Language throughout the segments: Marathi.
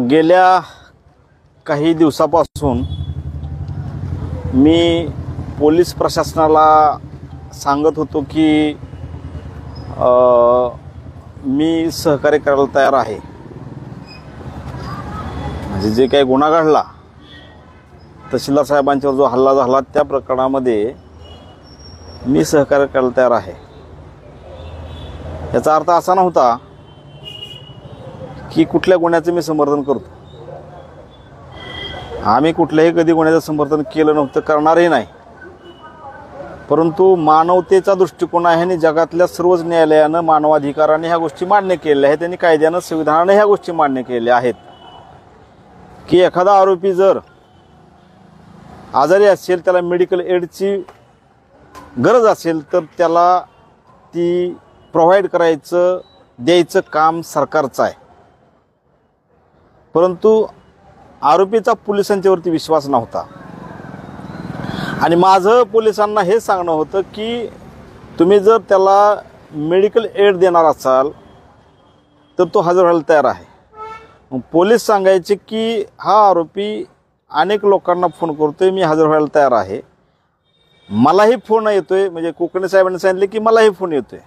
गेल्या काही दिवसापासून मी पोलीस प्रशासनाला सांगत होतो की मी सहकार्य करायला तयार आहे। म्हणजे जे काही गुन्हा घडला, तहसीलदार साहेबांच्यावर जो हल्ला झाला त्या प्रकरणामध्ये मी सहकार्य करायला तयार आहे। याचा अर्थ असा नव्हता की कुठल्या गुन्ह्याचं मी समर्थन करतो। आम्ही कुठल्याही कधी गुन्ह्याचं समर्थन केलं नव्हतं, करणारही नाही। परंतु मानवतेचा दृष्टिकोन आहे आणि जगातल्या सर्वच न्यायालयानं मानवाधिकाराने ह्या गोष्टी मान्य केलेल्या आहेत आणि कायद्यानं संविधानाने ह्या गोष्टी मान्य केलेल्या आहेत की एखादा आरोपी जर आजारी असेल, त्याला मेडिकल एडची गरज असेल तर त्याला ती प्रोव्हाइड करायचं, द्यायचं काम सरकारचं आहे। परंतु आरोपीचा पोलिसांच्यावरती विश्वास नव्हता आणि माझं पोलिसांना हे सांगणं होतं की तुम्ही जर त्याला मेडिकल एड देणार असाल तर तो हजर व्हायला तयार आहे। मग पोलीस सांगायचे की हा आरोपी अनेक लोकांना फोन करतोय, मी हजर व्हायला तयार आहे। मलाही फोन येतोय, म्हणजे कोकणे साहेबांनी सांगितले की मलाही फोन येतोय।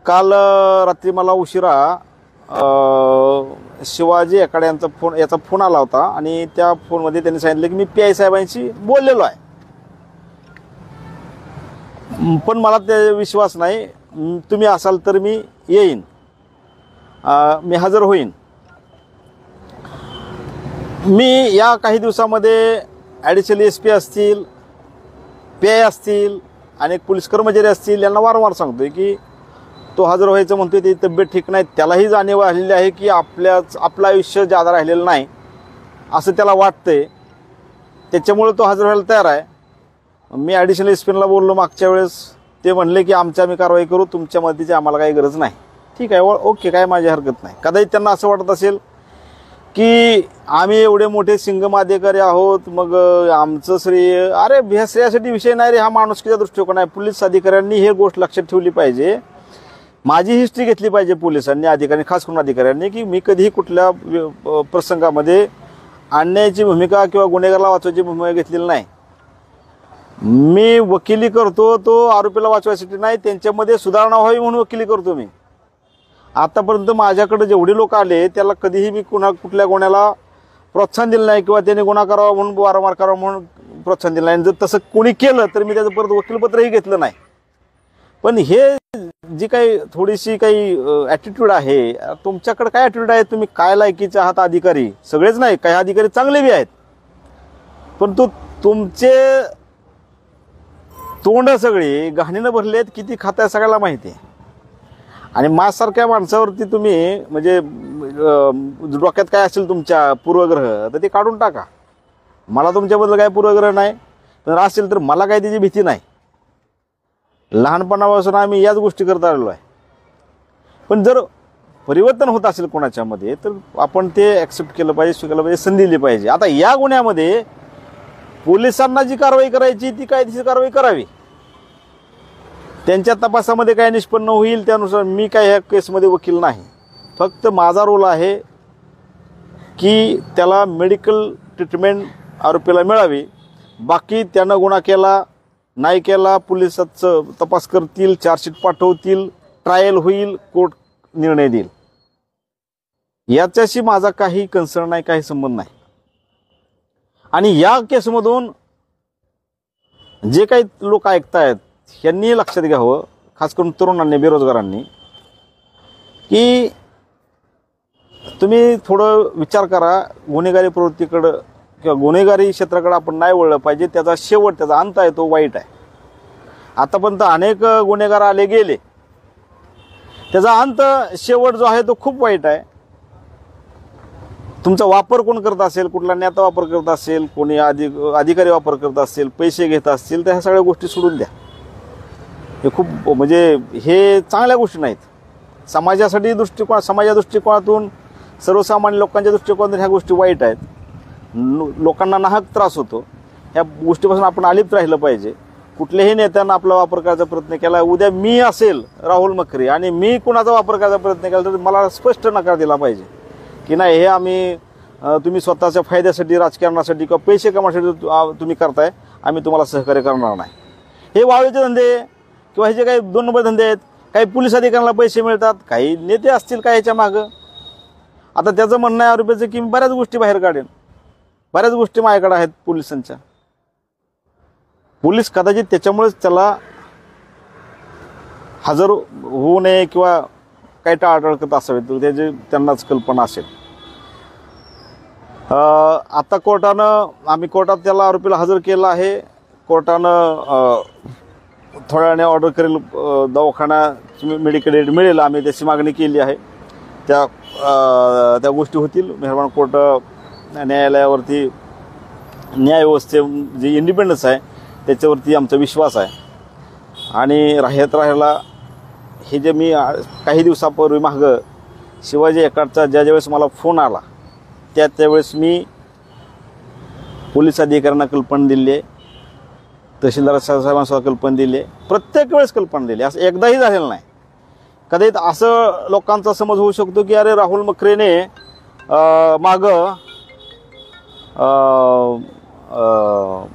काल रात्री मला उशिरा शिवाजी एकाडे याचा फोन आला होता आणि त्या फोनमध्ये त्यांनी सांगितलं की मी PI साहेबांशी बोललेलो आहे, पण मला ते विश्वास नाही, तुम्ही असाल तर मी येईन, मी हजर होईन। मी या काही दिवसामध्ये ॲडिशनल SP असतील, PI असतील, अनेक पोलीस कर्मचारी असतील, यांना वारंवार सांगतोय की तो हजर व्हायचं म्हणतोय, त्याची तब्येत ठीक नाही, त्यालाही जाणीव आलेली आहे की आपलं आयुष्य जादा राहिलेलं नाही असं त्याला वाटतंय, त्याच्यामुळे तो हजर व्हायला तयार आहे। मी ॲडिशनल SPला बोललो मागच्या वेळेस, ते म्हणले की आम्ही कारवाई करू, तुमच्या मदतीची आम्हाला काही गरज नाही। ठीक आहे, ओके, काय माझी हरकत नाही। कदाचित त्यांना असं वाटत असेल की आम्ही एवढे मोठे सिंगम अधिकारी आहोत, मग आमचं श्रेय, अरे ह्या श्रेयासाठी विषय नाही रे, हा माणुसकीचा दृष्टिकोन आहे। पोलीस अधिकाऱ्यांनी हे गोष्ट लक्षात ठेवली पाहिजे, माझी हिस्ट्री घेतली पाहिजे पोलिसांनी, अधिकाऱ्यांनी, खास करून अधिकाऱ्यांनी, की मी कधीही कुठल्या प्रसंगामध्ये अन्यायाची भूमिका किंवा गुन्हेगाराला वाचवायची भूमिका घेतलेली नाही। मी वकिली करतो तो आरोपीला वाचवायसाठी नाही, त्यांच्यामध्ये सुधारणा व्हावी म्हणून वकिली करतो मी। आतापर्यंत माझ्याकडे जेवढे लोक आले त्याला कधीही मी कुठल्या गुन्ह्याला प्रोत्साहन दिलं नाही किंवा त्याने गुन्हा करावा म्हणून वारंवार करावा म्हणून प्रोत्साहन दिलं नाही। जर तसं कोणी केलं तर मी त्याचं परत वकीलपत्रही घेतलं नाही। पण हे जी काही थोडीशी काही ॲटिट्यूड आहे, तुमच्याकडे काय ॲटिट्यूड आहे, तुम्ही काय लायकीचे आहात अधिकारी, सगळेच नाही, काही अधिकारी चांगले बी आहेत, परंतु तुमचे तोंड सगळी घाणीनं भरले आहेत, किती खाताय सगळ्याला माहिती आहे। आणि माझ्यासारख्या माणसावरती तुम्ही म्हणजे डोक्यात काय असेल तुमच्या पूर्वग्रह तर ते काढून टाका। मला तुमच्याबद्दल काय पूर्वग्रह नाही, पण असेल तर मला काय त्याची भीती नाही। लहानपणापासून आम्ही याच गोष्टी करत आलेलो आहे। पण जर परिवर्तन होत असेल कोणाच्यामध्ये तर आपण ते ॲक्सेप्ट केलं पाहिजे, स्वीकारलं पाहिजे, संधी दिली पाहिजे। आता या गुन्ह्यामध्ये पोलिसांना जी कारवाई करायची ती कायदेशीर कारवाई करावी, त्यांच्या तपासामध्ये काय निष्पन्न होईल त्यानुसार। मी काय ह्या केसमध्ये वकील नाही, फक्त माझा रोल आहे की त्याला मेडिकल ट्रीटमेंट आरोपीला मिळावी। बाकी त्यानं गुन्हा केला नाही केला, पोलिसाचं तपास करतील, चार्जशीट पाठवतील, ट्रायल होईल, कोर्ट निर्णय देईल, याच्याशी माझा काही कन्सर्न नाही, काही संबंध नाही। आणि या केसमधून जे काही लोक ऐकतायत यांनी लक्षात घ्यावं, खास करून तरुणांनी, बेरोजगारांनी, की तुम्ही थोडं विचार करा, गुन्हेगारी प्रवृत्तीकडं किंवा गुन्हेगारी क्षेत्राकडे आपण नाही वळलं पाहिजे। त्याचा शेवट, त्याचा अंत आहे तो वाईट आहे। आतापर्यंत अनेक गुन्हेगार आले गेले, त्याचा अंत, शेवट जो आहे तो खूप वाईट आहे। तुमचा वापर कोण करत असेल, कुठला नेता वापर करत असेल, कोणी अधिकारी वापर करत असेल, पैसे घेत असतील, तर ह्या सगळ्या गोष्टी सोडून द्या। हे खूप म्हणजे हे चांगल्या गोष्टी नाहीत। समाजाच्या दृष्टिकोनातून, सर्वसामान्य लोकांच्या दृष्टिकोनातून ह्या गोष्टी वाईट आहेत। लोकांना नाहक त्रास होतो, ह्या गोष्टीपासून आपण अलिप्त राहिलं पाहिजे। कुठल्याही नेत्यानं आपला वापर करायचा प्रयत्न केला, उद्या मी असेल राहुल मखरे आणि मी कुणाचा वापर करायचा प्रयत्न केला तर मला स्पष्ट नकार दिला पाहिजे की नाही, हे आम्ही तुम्ही स्वतःच्या फायद्यासाठी, राजकारणासाठी किंवा पैसे कमावण्यासाठी तुम्ही करताय, आम्ही तुम्हाला सहकार्य करणार नाही. हे वाळूचे धंदे किंवा हे जे काही 2 नंबर धंदे आहेत, काही पोलीस अधिकाऱ्यांना पैसे मिळतात, काही नेते असतील काय ह्याच्या मागं. आता त्याचं म्हणणं आहे आरोपीचं की मी बऱ्याच गोष्टी बाहेर काढेन, बऱ्याच गोष्टी माझ्याकडे आहेत पोलिसांच्या. पोलीस कदाचित त्याच्यामुळेच त्याला हजर होऊ नये किंवा काही टाळाटाळ करत असावेत, त्याची त्यांनाच कल्पना असेल. आता आम्ही कोर्टात त्याला आरोपीला हजर केलं आहे. कोर्टानं थोड्या वेळाने ऑर्डर करेल, दवाखाना मेडिकल एड मिळेल, आम्ही त्याची मागणी केली आहे. त्या गोष्टी होतील. मेहरबान कोर्ट न्यायालयावरती, न्यायव्यवस्थे जे इंडिपेंडन्स आहे त्याच्यावरती आमचा विश्वास आहे. आणि राहायला हे जे मी काही दिवसापूर्वी मागं शिवाजी एकाडचा ज्यावेळेस मला फोन आला त्यावेळेस मी पोलीस अधिकाऱ्यांना कल्पना दिली आहे, तहसीलदार साहेबांना कल्पना दिली आहे, प्रत्येक वेळेस कल्पना दिली. असं एकदाही झालेलं नाही. कदाचित असं लोकांचा समज होऊ शकतो की अरे राहुल मखरेने मागं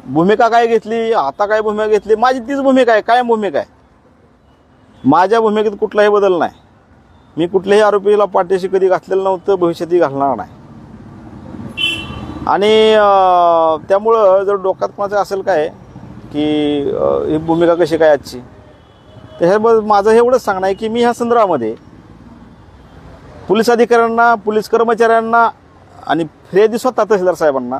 भूमिका काय घेतली, आता काय भूमिका घेतली. माझी तीच भूमिका आहे, काय भूमिका आहे. माझ्या भूमिकेत कुठलाही बदल नाही. मी कुठल्याही आरोपीला पाठीशी कधी घातलेलं नव्हतं, भविष्यातही घालणार नाही. आणि त्यामुळं जर डोक्यात कोणाचं असेल काय की ही भूमिका कशी काय आजची, तर हे माझं एवढंच सांगणं आहे की मी ह्या संदर्भामध्ये पोलीस अधिकाऱ्यांना, पोलीस कर्मचाऱ्यांना आणि फिर्यादी स्वतः तहसीलदार साहेबांना